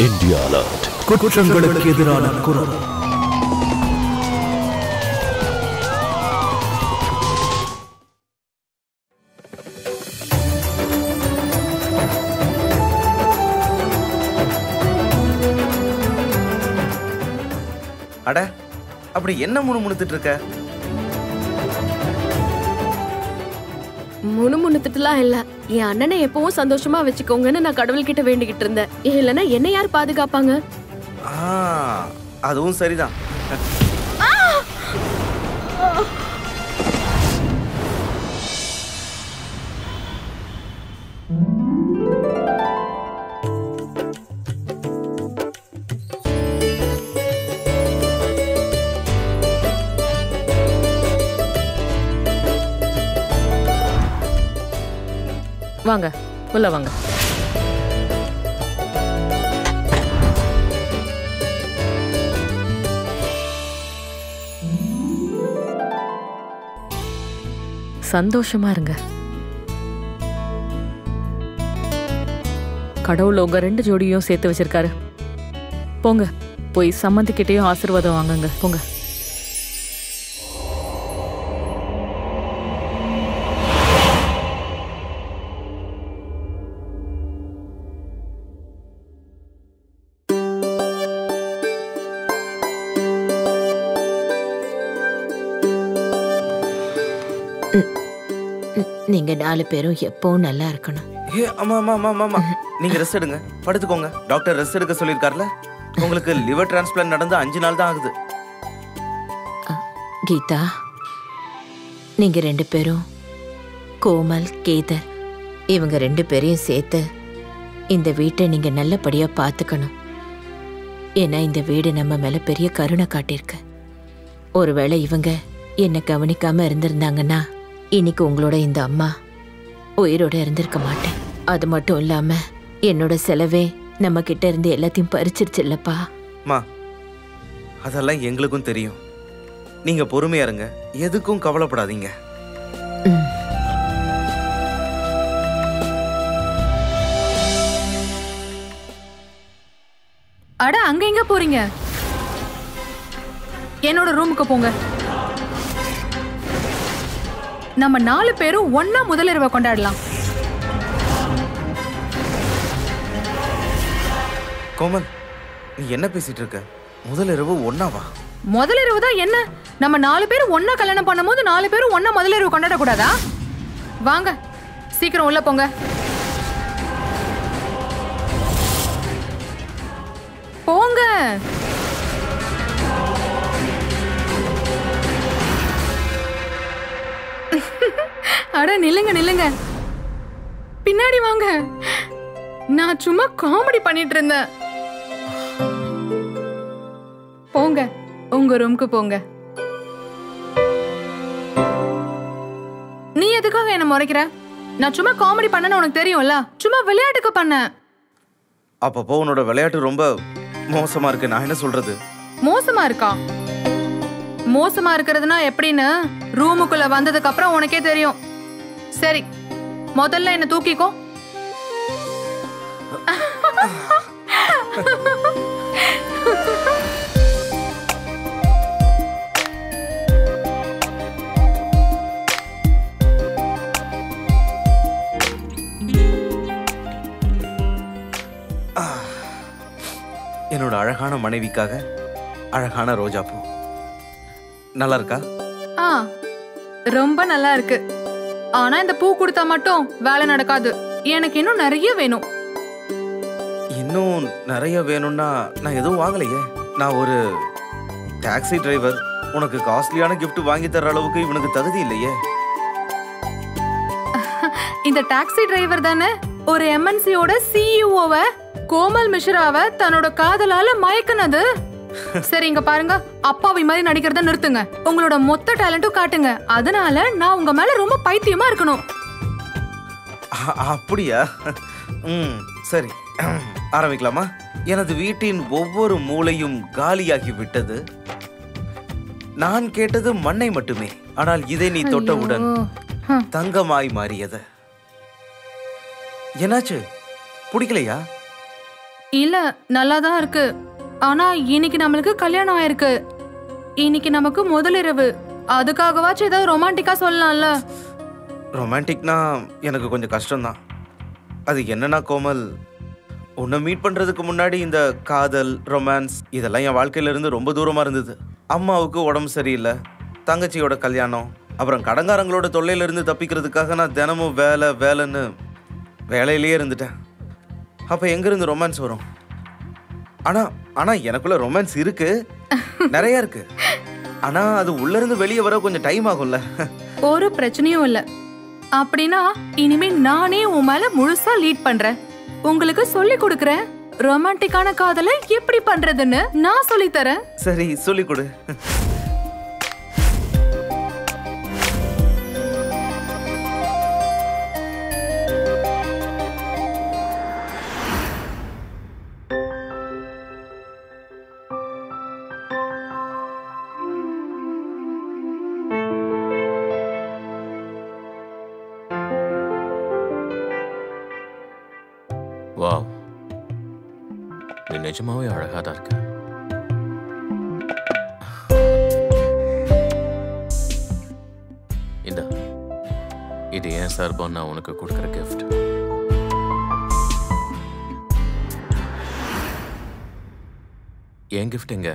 India alert. குற்றங்களுக்கு எதிரான குரல். அட, அப்படி என்ன முணுமுணுத்துட்டு இருக்க? முணுமுணுத்துட்டுலாம் இல்ல. என் அண்ணனை எப்பவும் சந்தோஷமா வச்சுக்கோங்கன்னு நான் கடவுள்கிட்ட வேண்டிக்கிட்டு இருந்தேன். இல்லைன்னா என்ன யார் பாதுகாப்பாங்க? அதுவும் சரிதான். வாங்க, உள்ள வாங்க. சந்தோஷமா இருங்க. கடவுள் உங்க 2 ஜோடியும் சேர்த்து வச்சிருக்காரு. போங்க, போய் சம்மந்திக்கிட்டையும் ஆசீர்வாதம் வாங்குங்க. போங்க. நீங்க 4 பேரும் எப்பவும் நல்லா இருக்கணும். நீங்க ரெஸ்ட் எடுங்க, படுத்துக்கோங்க. டாக்டர் ரெஸ்ட் எடுக்க சொல்லிருக்காருல. உங்களுக்கு லிவர் டிரான்ஸ்பிளான்ட் நடந்து 5 நாள் தான் ஆகுது. கீதா, நீங்க 2 பேரும், கோமல், கேதர், இவங்க 2 பேரையும் சேர்த்து இந்த வீட்டை நீங்க நல்லபடியா பாத்துக்கணும். ஏன்னா இந்த வீடு நம்ம மேல பெரிய கருணை காட்டியிருக்கு. ஒருவேளை இவங்க என்ன கவனிக்காம இருந்திருந்தாங்கன்னா இன்னைக்கு உங்களோட இந்த அம்மா உயிரோட இருந்திருக்க மாட்டேன். அது மட்டும் இல்லாம என்னோட செலவே நம்ம கிட்ட இருந்து எல்லாத்தையும் பறிச்சிருச்சு இல்லப்பா. அதெல்லாம் எங்களுக்கும் தெரியும். நீங்க பொறுமையா இருங்க, எதுக்கும் கவலைப்படாதீங்க. அட, அங்க எங்க போறீங்க? என்னோட ரூமுக்கு போங்க. நம்ம 4 பேரும் ஒன்னா முதலிரவை கொண்டாடலாம். கோமல், நீ என்ன பேசிட்டு இருக்க? முதலிரவு ஒன்னாவா? முதலிரவு தான் என்ன? நம்ம 4 பேரும் ஒன்னா கல்யாணம் பண்ணும்போது 4 பேரும் ஒன்னா முதலிரவு கொண்டாட கூடாதா? வாங்க, சீக்கிரம் உள்ள போங்க. போங்க. அட, நில்லுங்க நில்லுங்க, பின்னாடி வாங்க. நான் சும்மா காமெடி பண்ணிட்டு இருந்தேன். போங்க, உங்க ரூமுக்கு போங்க. நீ எதுக்காக என்ன முறைக்கிற? நான் சும்மா காமெடி பண்ணேன்னு உனக்கு தெரியும்ல. சும்மா விளையாட்டுக்கு பண்ணேன். அப்பப்போ உன்னோட விளையாட்டு ரொம்ப மோசமா இருக்கு. நான் என்ன சொல்றது? மோசமா இருக்கா? மோசமா இருக்கிறதுனா எப்படின்னு ரூமுக்குள்ள வந்ததுக்கு அப்புறம் உனக்கே தெரியும். சரி, முதல்ல என்ன தூக்கிக்கோ. என்னோட அழகான மனைவிக்காக அழகான ரோஜா பூ. நல்லா இருக்கா? ரொம்ப நல்லா இருக்கு. ஆனா இந்த பூ கொடுத்தா மட்டும் வேலை நடக்காது. எனக்கு இன்னும் நிறைய வேணும். இன்னும் நிறைய வேணும்னா நான் எதுவும் வாங்கலையே. நான் ஒரு டாக்ஸி டிரைவர். உனக்கு காஸ்ட்லியான கிஃப்ட் வாங்கி தர அளவுக்கு இவனுக்கு தகுதி இல்லையே. இந்த டாக்ஸி டிரைவர் தானே ஒரு எம்என்சியோட சிஇஓவை, கோமல் மிஸ்ராவை தன்னோட காதலால மயக்குனது. சரி, இங்க பாருங்க, அப்பாவி மாதிரி நடிக்கிறத நிறுத்துங்க. உங்களோட மொத்த டேலண்ட்டும் காட்டுங்க. அதனால நான் உங்க மேல ரொம்ப பைத்தியமா இருக்கணும். அப்படியா? சரி, ஆரம்பிக்கலாமா? எனது வீட்டின் ஒவ்வொரு மூலையும் காலியாகி விட்டது. நான் கேட்டது மண்ணை மட்டுமே. ஆனால் இதை நீ தொட்டவுடன் தங்கமாய் மாறியது. என்னாச்சு? பிடிக்கலையா? இல்ல நல்லா தான் இருக்கு. ஆனா இன்னைக்கு நம்மளுக்கு கல்யாணம் ஆயிருக்கு. இன்னைக்கு நமக்கு முதல் இரவு. அதுக்காகவாச்சும் ஏதாவது ரொமான்டிக்கா சொல்லலாம்ல. ரொமான்டிக்னா எனக்கு கொஞ்சம் கஷ்டம்தான். அது என்னன்னா கோமல், உன்னை மீட் பண்றதுக்கு முன்னாடி இந்த காதல் ரொமான்ஸ் இதெல்லாம் என் வாழ்க்கையில இருந்து ரொம்ப தூரமா இருந்தது. அம்மாவுக்கு உடம்பு சரியில்லை, தங்கச்சியோட கல்யாணம், அப்புறம் கடங்காரங்களோட தொல்லையில இருந்து தப்பிக்கிறதுக்காக நான் தினமும் வேலைன்னு வேலையிலேயே இருந்துட்டேன். அப்ப எங்க இருந்து ரொமான்ஸ் வரும்? ஆனா எனக்குள்ள ரொமான்ஸ் இருக்கு, நிறைய இருக்கு. ஆனா அது உள்ள இருந்து வெளியே வர கொஞ்சம் டைம் ஆகும்ல. ஒரு பிரச்சனையும் இல்ல. அப்படின்னா இனிமே நானே உன் மேல முழுசா லீட் பண்றேன். உங்களுக்கு சொல்லி கொடுக்கறேன். ரொமான்டிக்கான காதலை எப்படி பண்றதுன்னு நான் சொல்லி தரேன். சரி, சொல்லி கொடு. வாவ், நீ நிஜமாவே அழகா தான் இருக்க. இந்தா, இது ஏன் சார்பா நான் உனக்கு கொடுக்குற கிஃப்ட். என் கிஃப்ட் எங்க?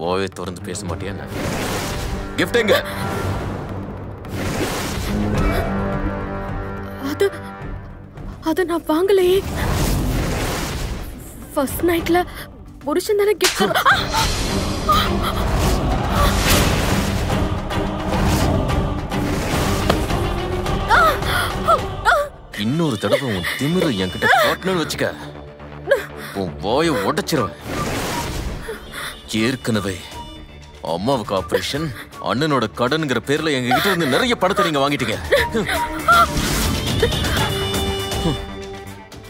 வாயை திறந்து பேச மாட்டியா? கிஃப்ட் எங்க? அது நான் வாங்கலையே. ஃபர்ஸ்ட் நைட்ல புருஷன் தானே கிஃப்ட். இன்னொரு தடவை உன் திமிரு என்கிட்ட காட்டணும்னு வச்சுக்க, உன் வாயை உடைச்சிருவேன். ஏற்கனவே அம்மாவுக்கு ஆபரேஷன், அண்ணனோட கடன்ங்கிற பேர்ல எங்க கிட்ட இருந்து நிறைய படத்தை நீங்க வாங்கிட்டீங்க.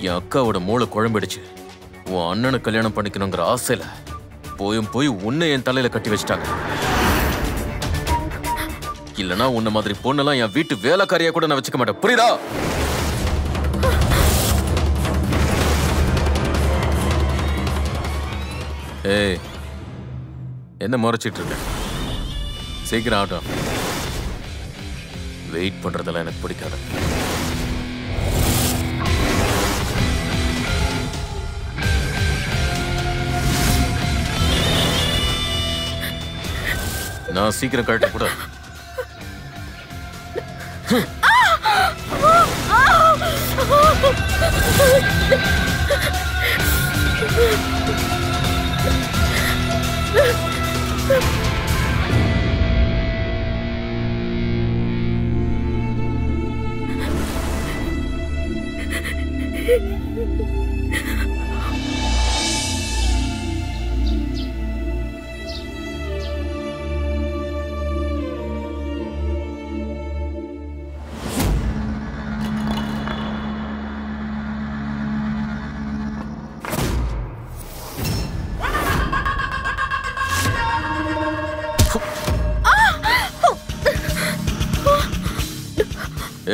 என் அக்காவோட மூளை குழம்பிடுச்சு. உன் அண்ணனை கல்யாணம் பண்ணிக்கணுங்கிற ஆசையில போய் உன்னை என் தலையில கட்டி வச்சிட்டாங்க. இல்லனா உன்ன மாதிரி பொண்ணெல்லாம் என் வீட்டு வேலைக்காரியா கூட நான் வச்சுக்க மாட்டேன். புரியுதா? ஏய், என்ன முறைச்சிட்டு இருக்க? சீக்கிரம் ஆகட்டும். வெயிட் பண்றதெல்லாம் எனக்கு பிடிக்காது. நான் சீக்கிரம் கழட்ட கூட.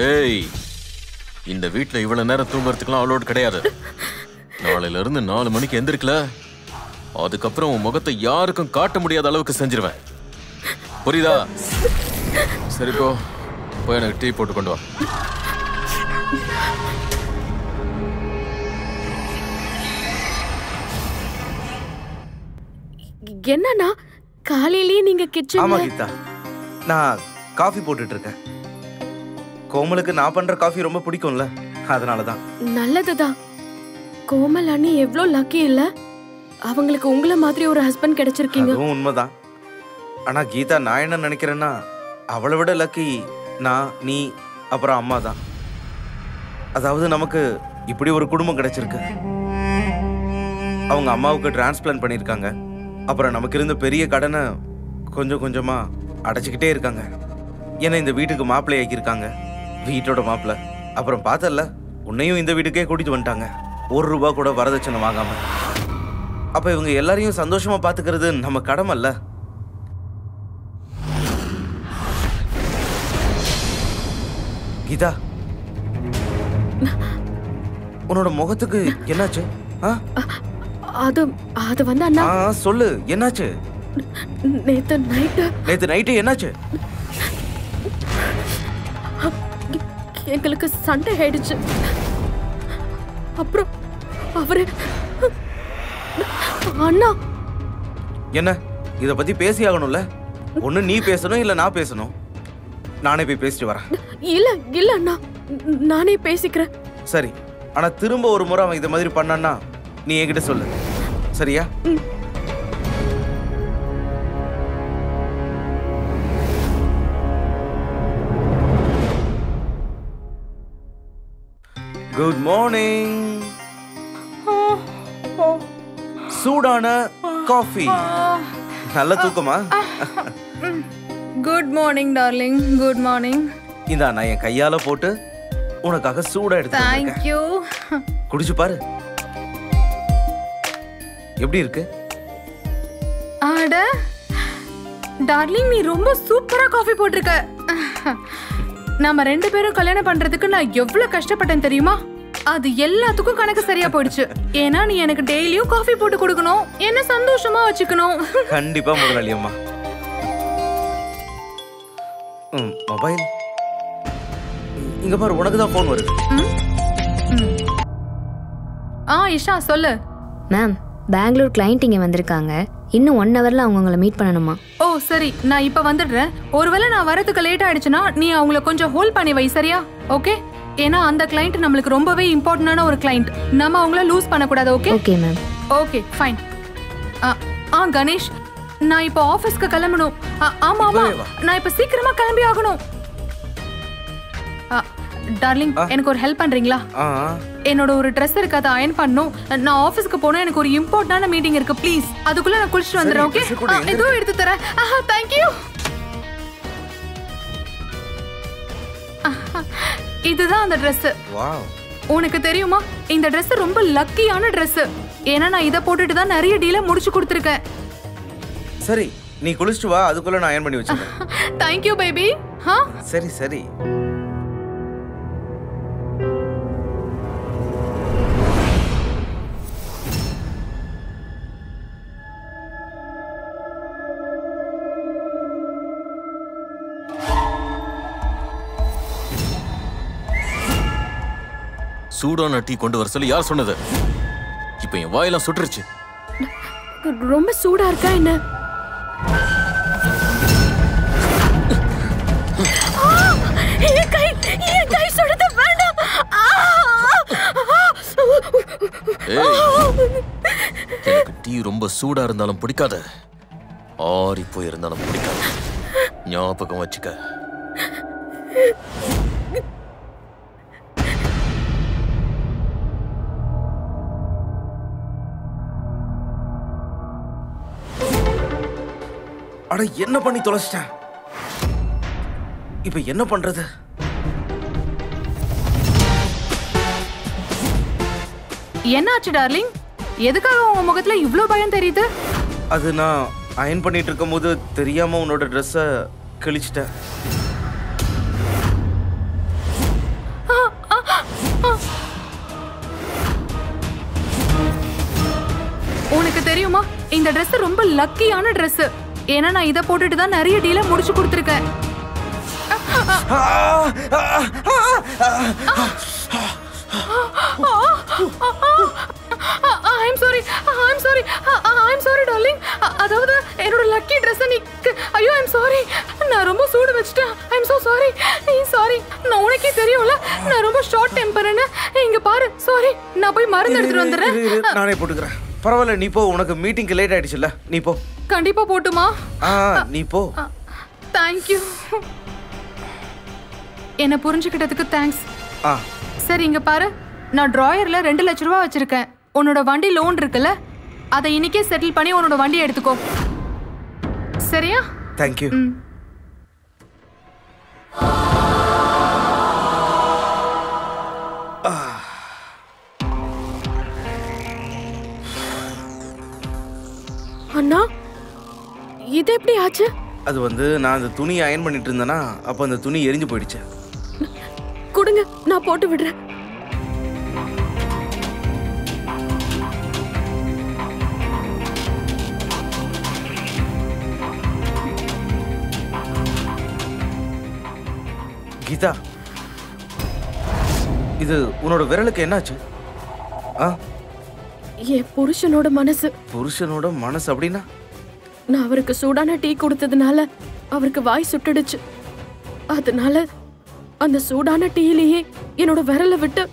ஏய், இந்த வீட்டுல இவ்வளவு நேரம் தூங்குறதுக்குலாம் அலோட் கிடையாது. நாளையில இருந்து 4 மணிக்கு எந்திருக்கல, அதுக்கப்புறம் உன் முகத்தை யாருக்கும் காட்ட முடியாத அளவுக்கு செஞ்சிருவேன். புரியுதா? சரி, போய் எனக்கு டீ போட்டு கொண்டு வா. என்னன்னா காலையிலேயே நீங்க ஆமா கிச்சன்ல? கீதா, நான் காஃபி போட்டுட்டு இருக்கேன். கோமலுக்கு நான் பண்ற காஃபி ரொம்ப பிடிக்கும்ல, அதனாலதான். நல்லதுதான். கோமல் அண்ணி எவ்ளோ லக்கி இல்ல? அவங்களுக்கு உங்கள மாதிரி ஒரு ஹஸ்பண்ட் கிடைச்சிருக்கீங்க. அதுவும் உண்மைதான். ஆனா கீதா, நான் என்ன நினைக்கிறேன்னா, அவளை விட லக்கி நான், நீ, அப்புறம் அம்மா தான். அதாவது நமக்கு இப்படி ஒரு குடும்பம் கிடைச்சிருக்கு. அவங்க அம்மாவுக்கு டிரான்ஸ்பிளான்ட் பண்ணியிருக்காங்க. அப்புறம் நமக்கு இருந்த பெரிய கடனை கொஞ்சம் கொஞ்சமா அடைச்சிக்கிட்டே இருக்காங்க. ஏன்னா இந்த வீட்டுக்கு மாப்பிள்ளை ஆக்கியிருக்காங்க, வீட்டோட மாப்பிள்ளை. அப்புறம் பார்த்தல, உன்னையும் இந்த வீட்டுக்கே கூட்டிட்டு வந்துட்டாங்க, 1 ரூபா கூட வரதட்சணை வாங்காம. அப்ப இவங்க எல்லாரையும் சந்தோஷமா பாத்துக்கிறது நம்ம கடமை இல்ல? கீதா, உன்னோட முகத்துக்கு என்னாச்சு? அது அது வந்து அண்ணா சொல்லு, என்னாச்சு? நேத்து நைட்டு என்னாச்சு? எங்களுக்கு சண்டை ஆயிடுச்சு. அப்புறம் அவரு அண்ணா. என்ன இத பத்தி பேசி ஆகணும்ல? ஒண்ணு நீ பேசணும் இல்ல நான் பேசணும். நானே போய் பேசிட்டு வரேன். இல்ல அண்ணா, நானே பேசிக்கிறேன். சரி, ஆனா திரும்ப ஒரு முறை அவன் இத மாதிரி பண்ணான்னா நீ என்கிட்ட சொல்லு, சரியா? Good morning. சூடான காஃபி. நல்ல தூக்கமா? Good morning darling, good morning. இந்தா நான் என் கையால போட்டு உனக்காக சூடா எடுத்து Thank you. குடிச்சு பாரு, எப்படி இருக்கு? அட டார்லிங், நீ ரொம்ப சூப்பரா காஃபி போட்டிருக்க. நாம 2 பேரும் கல்யாணம் பண்றதுக்கு நான் எவ்வளவு கஷ்டப்பட்டேன் தெரியுமா? அது எல்லாத்துக்கும் கணக்கு சரியா போயிடுச்சு. ஏன்னா நீ எனக்கு டெய்லியும் காஃபி போட்டு கொடுக்கணும், என்ன சந்தோஷமா வச்சுக்கணும். கண்டிப்பா முதலாளி அம்மா. மொபைல் இங்க பாரு, உனக்கு தான் போன் வருது. இஷா சொல்லு. மேம், பெங்களூர் கிளைண்ட் இங்கே வந்திருக்காங்க. இன்னும் 1 ஹவர்ல அவங்க உங்களை மீட் பண்ணணுமா? ஓ சரி, நான் இப்ப வந்துடுறேன். ஒருவேளை நான் வரதுக்கு லேட் ஆயிடுச்சுன்னா நீ அவங்கள கொஞ்சம் ஹோல்ட் பண்ணி வை, சரியா? ஓகே? ஏன்னா அந்த கிளைண்ட் நம்மளுக்கு ரொம்பவே இம்பார்ட்டன்டான ஒரு கிளைண்ட். நம்ம அவங்கள லூஸ் பண்ணக்கூடாது. Okay? Okay ma'am. Okay fine. Ganesh, நான் இப்போ ஆபீஸ்க்கு கிளம்பணும். ஆமா நான் இப்ப சீக்கிரமா கிளம்பி ஆகணும். டார்லிங், எனக்கு ஒரு ஹெல்ப் பண்றீங்களா? என்னோட ஒரு Dress இருக்கு, அதை அயர்ன் பண்ணனும். நான் ஆபீஸ்க்கு போனா எனக்கு ஒரு இம்பார்ட்டன்டான மீட்டிங் இருக்கு. ப்ளீஸ் அதுக்குள்ள நான் குளிச்சிட்டு வந்துறேன். ஓகே? இதோ எடுத்து தரேன். Thank you. இதுதான் அந்த Dress. வாவ். உனக்கு தெரியுமா, இந்த Dress ரொம்ப லக்கியான Dress. ஏன்னா நான் இத போட்டுட்டு தான் நிறைய டீல முடிச்சு கொடுத்திருக்கேன். சரி, நீ குளிச்சிட்டு வா, அதுக்குள்ள நான் அயர்ன் பண்ணி வச்சிருக்கேன். Thank you baby. சரி சரி. சூடான டீ கொண்டு வர சொல்லி யார் சொன்னது? இப்ப என் வாயெல்லாம் சுட்டுருச்சு. ரொம்ப சூடா இருக்கா என்ன? என் கை சுடுது, வேண்டாம். எனக்கு டீ ரொம்ப சூடா இருந்தாலும் பிடிக்காது, ஆறி போயிருந்தாலும் பிடிக்காது. ஞாபகம் வச்சுக்க. அட என்ன பண்ணி தொலைச்சிட்டேன். இப்ப என்ன பண்றது? என்னாச்சு டார்லிங்? எதுக்காக உங்க முகத்துல இவ்ளோ பயம் தெரியுது? அது நான் அயர்ன் பண்ணிட்டு இருக்கும்போது தெரியாம உன்னோட Dress-அ கிழிச்சிட்டேன். உனக்கு தெரியுமா, இந்த Dress ரொம்ப லக்கியான Dress. ஏன்னா நான் இத போட்டுட்டு தான் நிறைய டீல முடிச்சு கொடுத்திருக்கேன். I'm sorry darling. அதாவது என்னோட லக்கி Dress நீ ஐயோ I'm sorry. நான் ரொம்ப சூடு வச்சிட்டேன். I'm so sorry. sorry. நான் உனக்கே தெரியும்ல, நான் ரொம்ப ஷார்ட் டெம்பர்னு. இங்க பாரு, sorry. நான் போய் மருந்து எடுத்துட்டு வந்துறேன். நானே போட்டுக்கறேன். பரவாயில்ல, நீ போ. உனக்கு மீட்டிங்க்கு லேட் ஆயிடுச்சுல, நீ போ. கண்டிப்பா போட்டுமா? நீ போ. Thank you. என்ன புரிஞ்சுக்கிட்டதுக்கு தேங்க்ஸ். சரி இங்க பாரு, நான் டிராயர்ல 2 லட்சம் ரூபாய் வச்சிருக்கேன். உன்னோட வண்டி லோன் இருக்குல்ல, அதை இன்னைக்கே செட்டில் பண்ணி உன்னோட வண்டியை எடுத்துக்கோ, சரியா? Thank you. அண்ணா, இது எப்படி ஆச்சு? அது வந்து நான் அந்த துணியை அயர்ன் பண்ணிட்டு இருந்தேனா, அப்ப அந்த துணி எரிஞ்சு போயிடுச்சு. கொடுங்க, நான் போட்டு விடுறேன். கீதா, இது உன்னோட விரலுக்கு என்னாச்சு? என் புருஷனோட மனசு. புருஷனோட மனசு அப்படின்னா? நான் அவருக்கு சூடான டீ கொடுத்ததுனால அவருக்கு வாய் சுட்டுடுச்சு. அதனால அந்த சூடான டீயிலேயே என்னோட விரலை விட்டு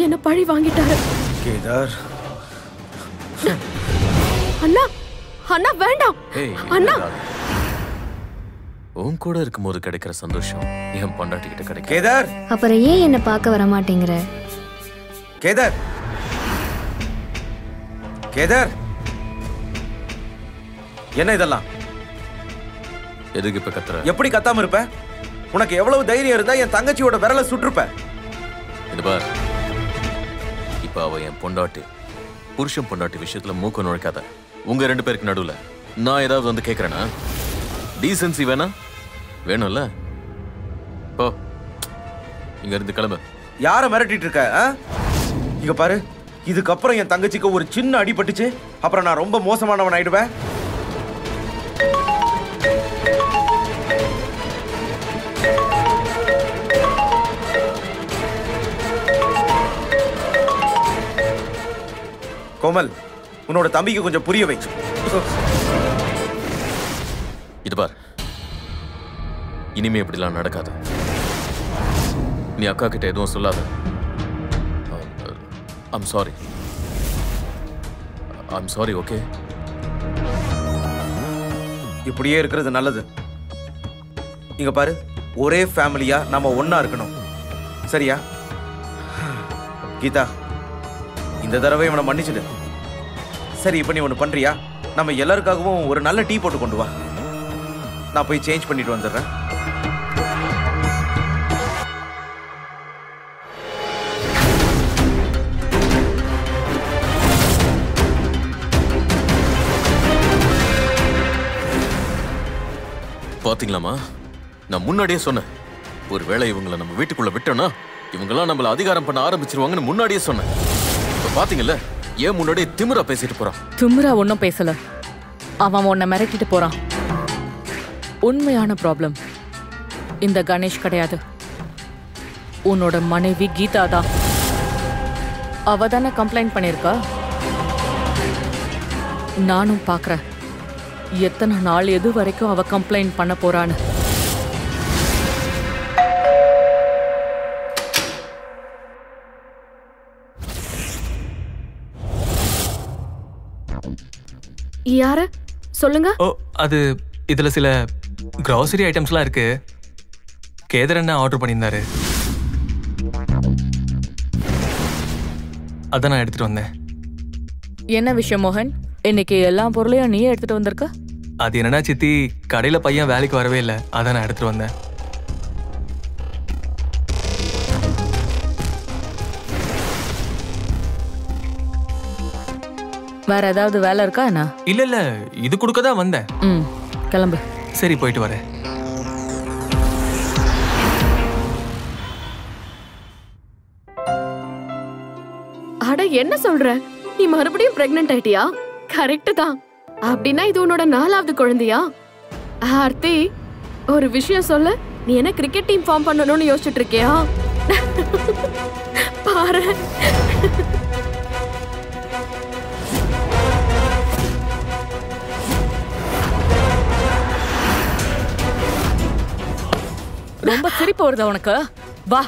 என்ன பழி வாங்கிட்டாரு. கேதார், அண்ணா அண்ணா வேண்டாம் அண்ணா. உன் கூட இருக்கும்போது கிடைக்கிற சந்தோஷம் என் பொண்டாட்டி கிட்ட கிடைக்கும். கேதார், அப்புறம் ஏன் என்ன பார்க்க வர மாட்டேங்கிற? கேதார், கேதார், என்ன இதெல்லாம்? எதுக்கு இப்ப கத்துற? எப்படி கத்தாம இருப்ப? உனக்கு எவ்வளவு தைரியம் இருந்தா என் தங்கச்சியோட விரலை சுட்டிருப்ப? இது பார், இப்ப அவ என் பொண்டாட்டி. புருஷன் பொண்டாட்டி விஷயத்துல மூக்க நுழைக்காத. உங்க 2 பேருக்கு நடுவுல நான் ஏதாவது வந்து கேக்குறேன்னா? டீசன்சி வேணும்ல? போ, இங்க இருந்து கிளம்பு. யார மிரட்டிட்டு இருக்க? இங்க பாரு, இதுக்கப்புறம் என் தங்கச்சிக்கு ஒரு சின்ன அடிபட்டுச்சு, அப்புறம் நான் ரொம்ப மோசமானவன் ஆயிடுவேன். கோமல், உன்னோட தம்பிக்கு கொஞ்சம் புரிய வை. இது பார், இனிமே இப்படிலாம் நடக்காது. நீ அக்கா கிட்ட எதுவும் சொல்லாத. I'm sorry, okay? இப்படியே இருக்கிறது நல்லது. இங்க பாரு, ஒரே ஃபேமிலியா நாம ஒண்ணா இருக்கணும், சரியா? கீதா, இந்த தடவை இவனை மன்னிச்சிடு. சரி, இப்ப நீ ஒண்ணு பண்றியா? நம்ம எல்லாருக்காகவும் ஒரு நல்ல டீ போட்டு கொண்டு வா. நான் போய் சேஞ்ச் பண்ணிட்டு வந்துடுறேன். பாத்தீங்களாமா, நான் முன்னாடியே சொன்னேன். ஒருவேளை இவங்களை நம்ம வீட்டுக்குள்ள விட்டோம்னா இவங்கெல்லாம் நம்மள அதிகாரம் பண்ண ஆரம்பிச்சிருவாங்கன்னு முன்னாடியே சொன்னேன். இப்ப பாத்தீங்கல்ல, ஏன் முன்னாடியே திமிரா பேசிட்டு போறான்? திமிரா ஒன்னும் பேசல, அவன் உன்னை மிரட்டிட்டு போறான். உண்மையான ப்ராப்ளம் இந்த கணேஷ் கிடையாது, உன்னோட மனைவி கீதா தான். அவ தானே கம்ப்ளைண்ட் பண்ணிருக்கா. நானும் பாக்குறேன் எத்தனை நாள் எது வரைக்கும் அவ கம்ப்ளைண்ட் பண்ண போறான்னு. யாரு சொல்லுங்க? ஓ, அது இதுல சில கிராசரி ஐட்டம்ஸ்லாம் இருக்கு. கேதர் அண்ணா ஆர்டர் பண்ணியிருந்தாரு, அதான் நான் எடுத்துட்டு வந்தேன். என்ன விஷயம் மோகன், இன்னைக்கு எல்லா பொருளையும் நீயே எடுத்துட்டு வந்திருக்க? அது என்னன்னா சித்தி, கடையில பையன் வேலைக்கு வரவே இல்லை, அதான் நான் எடுத்துட்டு வந்தேன். வேற ஏதாவது வேலை இருக்கா என்ன? இல்ல, இது கொடுக்க தான் வந்தேன். கிளம்பு. சரி, போயிட்டு வரேன். அட, என்ன சொல்ற? நீ மறுபடியும் பிரெக்னன்ட் ஆயிட்டியா? கரெக்ட் தான். அப்படின்னா இது உன்னோட 4வது குழந்தையா? ஆர்த்தி, ஒரு விஷயம் சொல்ல, நீ என்ன கிரிக்கெட் டீம் ஃபார்ம் பண்ணணும்னு யோசிச்சுட்டு இருக்கியா? பாரு, ரொம்ப சிரிப்பு வருதா உனக்கு? வா,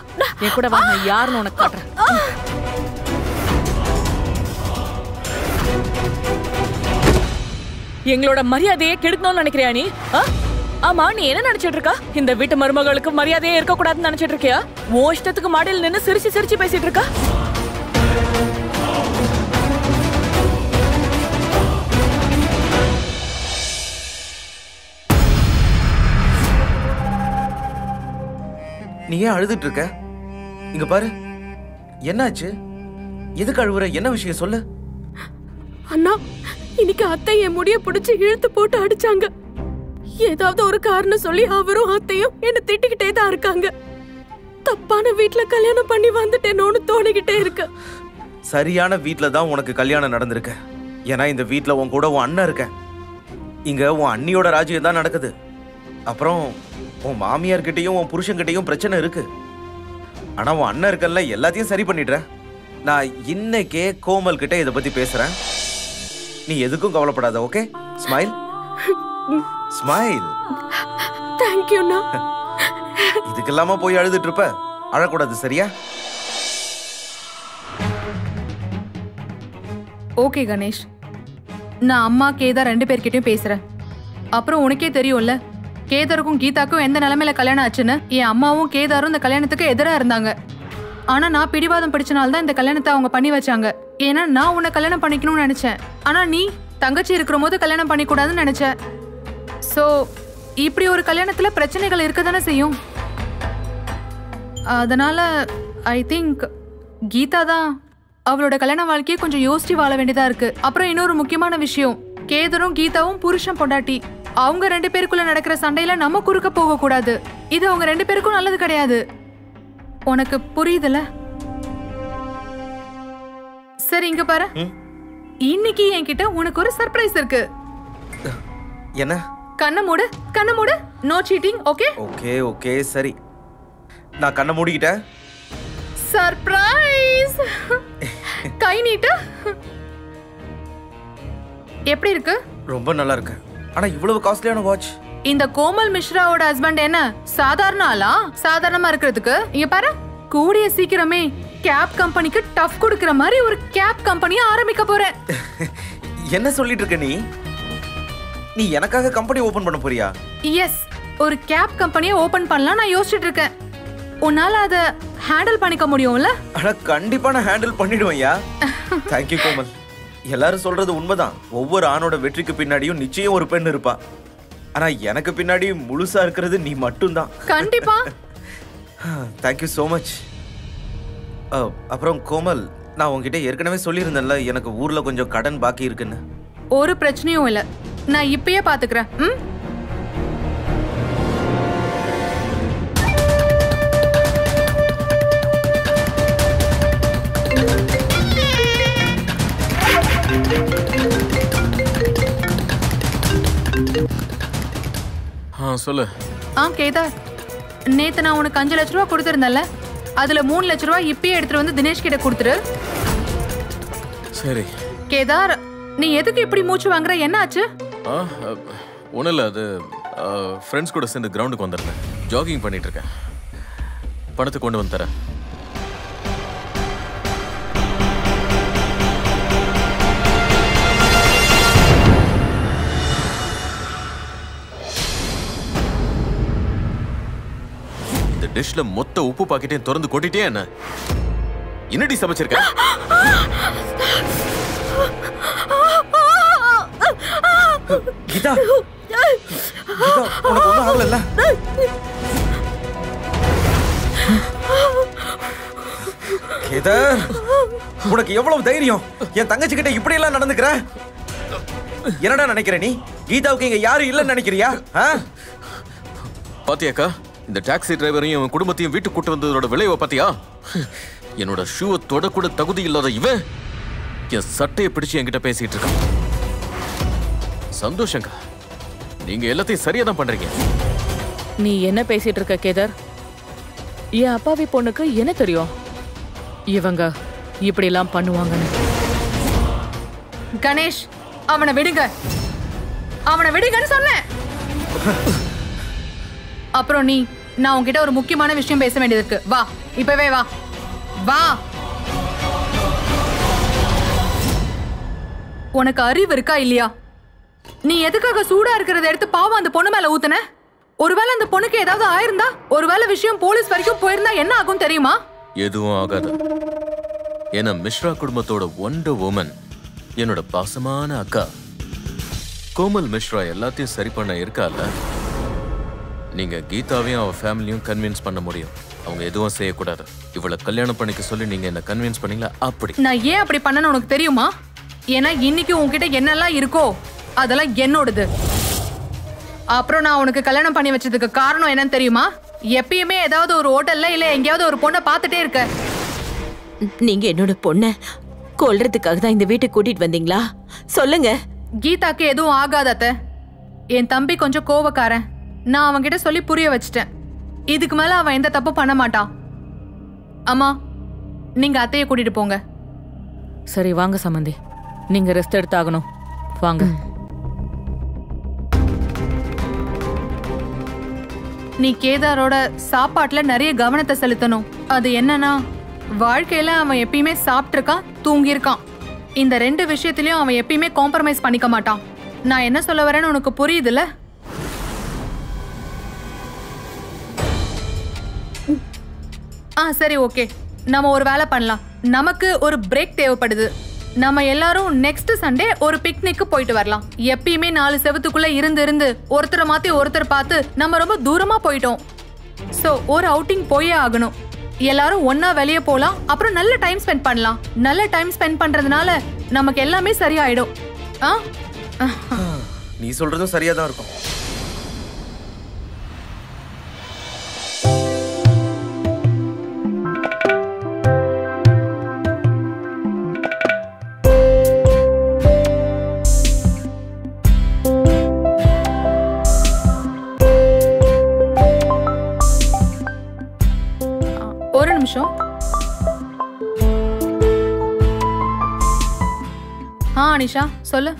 என் கூட வா, நான் யாருன்னு உனக்கு காட்டுறேன். எங்களோட மரியாதையை கெடுக்கணும்னு நினைக்கிறியா நீ? ஆமா, நீ என்ன நினைச்சிட்டு இருக்கா? இந்த வீட்டு மருமகளுக்கு மரியாதையே இருக்க கூடாதுன்னு நினைச்சிட்டு இருக்கியா? உன் இஷ்டத்துக்கு மாடியில் நின்னு சிரிச்சு சிரிச்சு பேசிட்டு இருக்கா? நீ ஏன் அழுதுட்டு இருக்க? இங்க பாரு, என்னாச்சு? எதுக்கு அழுவுற? என்ன விஷயம் சொல்லு. அண்ணா, இன்னைக்கு அத்தை என் முடிய பிடிச்சு இழுத்து போட்டு அடிச்சாங்க. ஏதாவது ஒரு காரணம் சொல்லி அவரும் அத்தையும் என்ன திட்டிக்கிட்டே தான் இருக்காங்க. தப்பான வீட்டுல கல்யாணம் பண்ணி வந்துட்டேனோன்னு தோணிக்கிட்டே இருக்கு. சரியான வீட்டுல தான் உனக்கு கல்யாணம் நடந்திருக்கு. ஏன்னா இந்த வீட்டுல உன் கூட உன் அண்ணன் இருக்க. இங்க உன் அண்ணியோட ராஜ்யம் தான் நடக்குது. அப்புறம் உன் மாமியார்கிட்டையும் உன் புருஷன்கிட்டையும் பிரச்சனை இருக்கு. ஆனா உன் அண்ணன் இருக்கல்ல, எல்லாத்தையும் சரி பண்ணிடுறேன். நான் இன்னைக்கே கோமல் கிட்ட இதை பத்தி பேசுறேன். நீ எதுக்கும் கவலைப்படாத. ஓகே? Smile smile. தேங்க்யூண்ணா. இதுக்கெல்லாமா போய் அழுதுட்டு இருப்ப? அழக்கூடாது, சரியா? ஓகே கணேஷ், நான் அம்மா கேதார் 2 பேர்கிட்டயும் பேசுறேன். அப்புறம் உனக்கே தெரியும்ல, கேதாருக்கும் கீதாக்கும் எந்த நிலைமையில கல்யாணம் ஆச்சுன்னு. என் அம்மாவும் கேதாரும் இந்த கல்யாணத்துக்கு எதிராக இருந்தாங்க. ஆனா நான் பிடிவாதம் பிடிச்சனால தான் இந்த கல்யாணத்தை அவங்க பண்ணி வச்சாங்க. ஏன்னா நான் உன்னை கல்யாணம் பண்ணிக்கணும்னு நினைச்சேன். ஆனா நீ தங்கச்சி இருக்கிற போது கல்யாணம் பண்ணிக்கூடாதுன்னு நினைச்ச. சோ இப்படி ஒரு கல்யாணத்துல பிரச்சனைகள் இருக்க தானே செய்யும். அதனால ஐ திங்க் கீதா தான் அவளோட கல்யாண வாழ்க்கையை கொஞ்சம் யோசிச்சு வாழ வேண்டியதா இருக்கு. அப்புறம் இன்னொரு முக்கியமான விஷயம், கேதரும் கீதாவும் புருஷன் பொண்டாட்டி. அவங்க 2 பேருக்குள்ள நடக்கிற சண்டையில நம்ம குறுக்க போக கூடாது. இது அவங்க 2 பேருக்கும் நல்லது கிடையாது. உனக்கு புரியுதுல? சரி, இங்க பாரு. இன்னைக்கு என்கிட்ட உனக்கு ஒரு சர்ப்ரைஸ் இருக்கு. என்ன? கண்ணை மூடு, கண்ணை மூடு. No cheating. Okay? Okay okay சரி, நான் கண்ணை மூடிக்கிட்டேன். சர்ப்ரைஸ். கை நீட்டு. எப்படி இருக்கு? ரொம்ப நல்லா இருக்கு. ஆனா இவ்வளவு காஸ்ட்லியான வாட்ச்? இந்த கோமல் மிஸ்ராவோட ஹஸ்பண்ட் என்ன சாதாரண ஆளா? சாதாரணமா இருக்கிறதுக்கு இங்க பாரு. கூடிய சீக்கிரமே கேப் கம்பெனிக்கு டஃப் கொடுக்கிற மாதிரி ஒரு கேப் கம்பெனியை ஆரம்பிக்க போறேன். என்ன சொல்லிட்டு இருக்க நீ? நீ எனக்காக கம்பெனி ஓபன் பண்ண போறியா? எஸ், ஒரு கேப் கம்பெனியை ஓபன் பண்ணலாம் நான் யோசிச்சுட்டு இருக்கேன். உன்னால அத ஹேண்டில் பண்ணிக்க முடியும்ல? அட கண்டிப்பா நான் ஹேண்டில் பண்ணிடுவேன்யா. Thank you Komal. எல்லாரும் சொல்றது உண்மைதான். ஒவ்வொரு ஆணோட வெற்றிக்கு பின்னாடியும் நிச்சயம் ஒரு பெண் இருப்பா. ஆனா எனக்கு பின்னாடி முழுசா இருக்கிறது நீ மட்டும்தான். கண்டிப்பா. Thank you so much. அப்புறம் கோமல், நான் உன்கிட்ட ஏற்கனவே சொல்லியிருந்தேன்ல எனக்கு ஊர்ல கொஞ்சம் கடன் பாக்கி இருக்குன்னு. ஒரு பிரச்சனையும் இல்ல, நான் இப்பயே பாத்துக்கிறேன். சொல்லு. கேதார், நேத்து நான் உனக்கு 5 லட்ச ரூபா கொடுத்திருந்தேன்ல, அதுல 3 லட்ச ரூபா இப்பயே எடுத்துட்டு வந்து தினேஷ் கிட்ட கொடுத்துரு. சரி. கேதார், நீ எதுக்கு இப்படி மூச்சு வாங்குற? என்ன ஆச்சு? ஒன்றும் இல்லை, அது ஃப்ரெண்ட்ஸ் கூட சேர்ந்து கிரவுண்டுக்கு வந்துடுறேன். ஜாகிங் பண்ணிட்டு இருக்கேன். பணத்தை கொண்டு வந்து தரேன். இந்த டிஷ்ல மொத்த உப்பு பாக்கெட்டையும் திறந்து கொட்டிட்டே என்ன? என்னடி சமைச்சிருக்க? கீதா, உனக்கு ஒண்ணும் ஆகல? கேதார், உனக்கு எவ்வளவு தைரியம்? என் தங்கச்சி கிட்ட இப்படி எல்லாம் நடந்துக்கிற? என்னடா நினைக்கிற நீ? கீதாவுக்கு இங்க யாரும் இல்லைன்னு நினைக்கிறியா? பாத்தியாக்கா, இந்த டாக்ஸி டிரைவரையும் அவன் குடும்பத்தையும் வீட்டுக்கு கூட்டு வந்ததோட விளைவை பாத்தியா? என்னோட ஷூவை தொடக்கூட தகுதி இல்லாத இவன் என் சட்டையை பிடிச்சு என்கிட்ட பேசிட்டு இருக்கான். சந்தோஷங்க, நீங்க எல்லாத்தையும் சரியா தான் பண்றீங்க. நீ என்ன பேசிட்டு இருக்க கேதார்? என் அப்பாவி பொண்ணுக்கு என்ன தெரியும் இவங்க இப்படி எல்லாம் பண்ணுவாங்கன்னு? கணேஷ், அவனை விடுங்க, அவனை விடுங்கன்னு சொன்னேன். அப்புறம் நீ, நான் உன்கிட்ட ஒரு முக்கியமான விஷயம் பேச வேண்டியது இருக்கு. வா, இப்பவே வா. வா. உனக்கு அறிவு இருக்கா இல்லையா? நீ எதுக்காக சூடா இருக்கிறத எடுத்து பாவம் அந்த பொண்ணு மேல ஊத்துன? ஒருவேளை அந்த பொண்ணுக்கு ஏதாவது ஆயிருந்தா, ஒருவேளை விஷயம் போலீஸ் வரைக்கும் போயிருந்தா என்ன ஆகும் தெரியுமா? எதுவும் ஆகாது. ஏன்னா மிஸ்ரா குடும்பத்தோட ஒண்டர் வுமன் என்னோட பாசமான அக்கா கோமல் மிஸ்ரா எல்லாத்தையும் சரி பண்ண இருக்கால. நீங்க கீதாவையும் அவ ஃபேமிலியும் கன்வின்ஸ் பண்ண முடியும். அவங்க எதுவும் செய்யக்கூடாது. இவளை கல்யாணம் பண்ணிக்க சொல்லி நீங்க என்ன கன்வின்ஸ் பண்ணீங்களா? அப்படி நான் ஏன் அப்படி பண்ணணும் உனக்கு தெரியுமா? ஏன்னா இன்னைக்கு உன்கிட்ட என்னெல்லாம் இருக்கோ அதெல்லாம் என்னோடது. அப்புறம் நான் உனக்கு கல்யாணம் பண்ணி வச்சதுக்கு காரணம் என்னன்னு தெரியுமா? எப்பயுமே ஏதாவது ஒரு ஹோட்டல்ல இல்ல எங்கேயாவது ஒரு பொண்ணை பார்த்துட்டே இருக்க. நீங்க என்னோட பொண்ணை கொல்றதுக்காக தான் இந்த வீட்டுக்கு கூட்டிட்டு வந்தீங்களா? சொல்லுங்க. கீதாக்கு எதுவும் ஆகாதத்த. என் தம்பி கொஞ்சம் கோவக்காரன். நான் அவன்கிட்ட சொல்லி புரிய வச்சிட்டேன். இதுக்கு மேல அவன் எந்த தப்பு பண்ண மாட்டான். அம்மா நீங்க அத்தையை கூட்டிட்டு போங்க. சரி வாங்க சம்மந்தி, நீங்க ரெஸ்ட் எடுத்தாகணும், வாங்க. நீ கேதாரோட சாப்பாட்டுல நிறைய கவனத்தை செலுத்தணும். அது என்னன்னா, வாழ்க்கையில அவன் எப்பயுமே சாப்பிட்டு இருக்கான், தூங்கி இருக்கான். இந்த 2 விஷயத்திலயும் அவன் எப்பயுமே காம்ப்ரமைஸ் பண்ணிக்க மாட்டான். நான் என்ன சொல்ல வரேன்னு உனக்கு புரியுதுல்ல? சரி ஓகே, நம்ம ஒரு வேலை பண்ணலாம். நமக்கு ஒரு பிரேக் தேவைப்படுது. நம்ம எல்லாரும் நெக்ஸ்ட் சண்டே ஒரு பிக்னிக்கு போயிட்டு வரலாம். எப்பயுமே 4 செவத்துக்குள்ள இருந்து ஒருத்தரை மாத்தி ஒருத்தர் பார்த்து நம்ம ரொம்ப தூரமா போயிட்டோம். சோ ஒரு அவுட்டிங் போயே ஆகணும். எல்லாரும் ஒன்னா வெளியே போலாம், அப்புறம் நல்ல டைம் ஸ்பெண்ட் பண்ணலாம். நல்ல டைம் ஸ்பெண்ட் பண்றதுனால நமக்கு எல்லாமே சரியாயிடும். நீ சொல்றதும் சரியா தான் இருக்கும். ஒரு நிமிஷம். அனிஷா சொல்லு.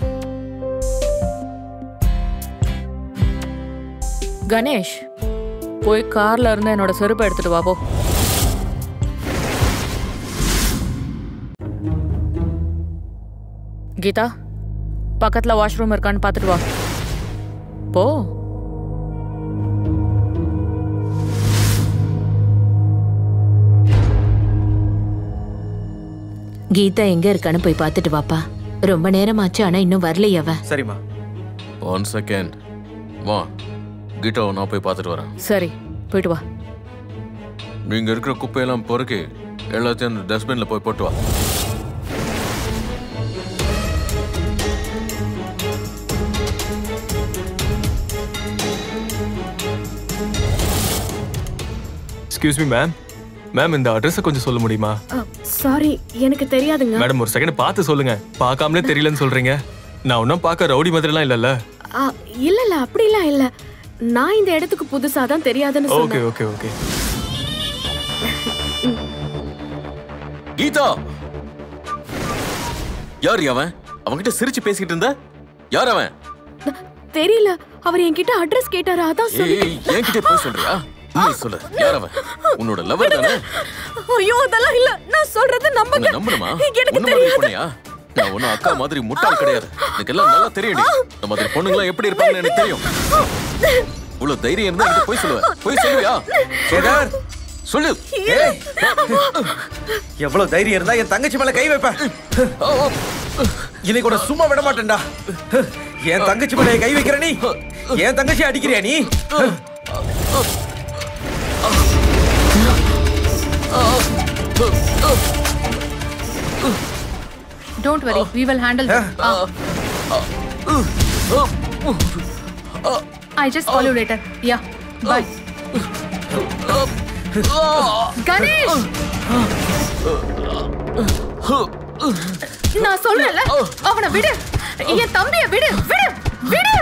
கணேஷ், போய் கார்ல இருந்து என்னோட செருப்பை எடுத்துட்டு வா போ. கீதா, பக்கத்துல வாஷ்ரூம் இருக்கான்னு பார்த்துட்டு வா போ. கீதா எங்க இருக்கான்னு போய் பார்த்துட்டு வாப்பா. ரொம்ப நேரமாச்சு, ஆனா இன்னும் வரலையே அவ. சரிம்மா. 1 செகண்ட். வா, கீதாவை நான் போய் பார்த்துட்டு வரேன். சரி, போயிட்டு வா. நீங்க இருக்கிற குப்பையெல்லாம் பொறுக்கி எல்லாத்தையும் அந்த டஸ்ட்பின்ல போய் போட்டு வா. Excuse me ma'am. மேம், இந்த அட்ரஸை கொஞ்சம் சொல்ல முடியுமா? சாரி, எனக்கு தெரியாதுங்க. மேடம், ஒரு செகண்ட் பார்த்து சொல்லுங்க. பார்க்காமலே தெரியலன்னு சொல்றீங்க. நான் ஒன்றும் பார்க்க ரவுடி மாதிரிலாம் இல்லைல்ல? இல்ல அப்படிலாம் இல்ல. நான் இந்த இடத்துக்கு புதுசா தான், தெரியாதுன்னு ஓகே சொன்னேன். Okay okay. கீதா, யார் அவன்? அவன்கிட்ட சிரிச்சு பேசிக்கிட்டு இருந்த? யார் அவன்? தெரியல, அவர் என்கிட்ட அட்ரஸ் கேட்டாரு, அதான் சொன்னேன். என்கிட்ட போய் சொல்றியா? நீ சொல்லு, யார் அவன்? உன்னோட லவர் தானே? ஐயோ அதெல்லாம் இல்ல, நான் சொல்றது நம்புங்க. நம்பணுமா? எனக்கு உன்ன மாதிரி பொண்ணையா? நான் ஒன்னும் அக்கா மாதிரி முட்டாள் கிடையாது. எனக்கு எல்லாம் நல்லா தெரியும். இந்த மாதிரி பொண்ணுங்களாம் எப்படி இருப்பாங்கன்னு எனக்கு தெரியும். இவ்வளவு தைரியம் இருந்தா இங்க போய் சொல்லுவ. போய் சொல்லுவியா? கேதார், சொல்லு. எவ்வளவு தைரியம் இருந்தா என் தங்கச்சி மேல கை வைப்ப? இன்னைக்கு கூட சும்மா விட மாட்டேன்டா. என் தங்கச்சி மேல கை வைக்கிற நீ, என் தங்கச்சி அடிக்கிறியா நீ? Don't worry, we will handle this. I just call you later. Yeah, bye. Ganesh! நான் சொல்றேன்ல, அவனை விடு. என் தம்பியை விடு, விடு, விடு.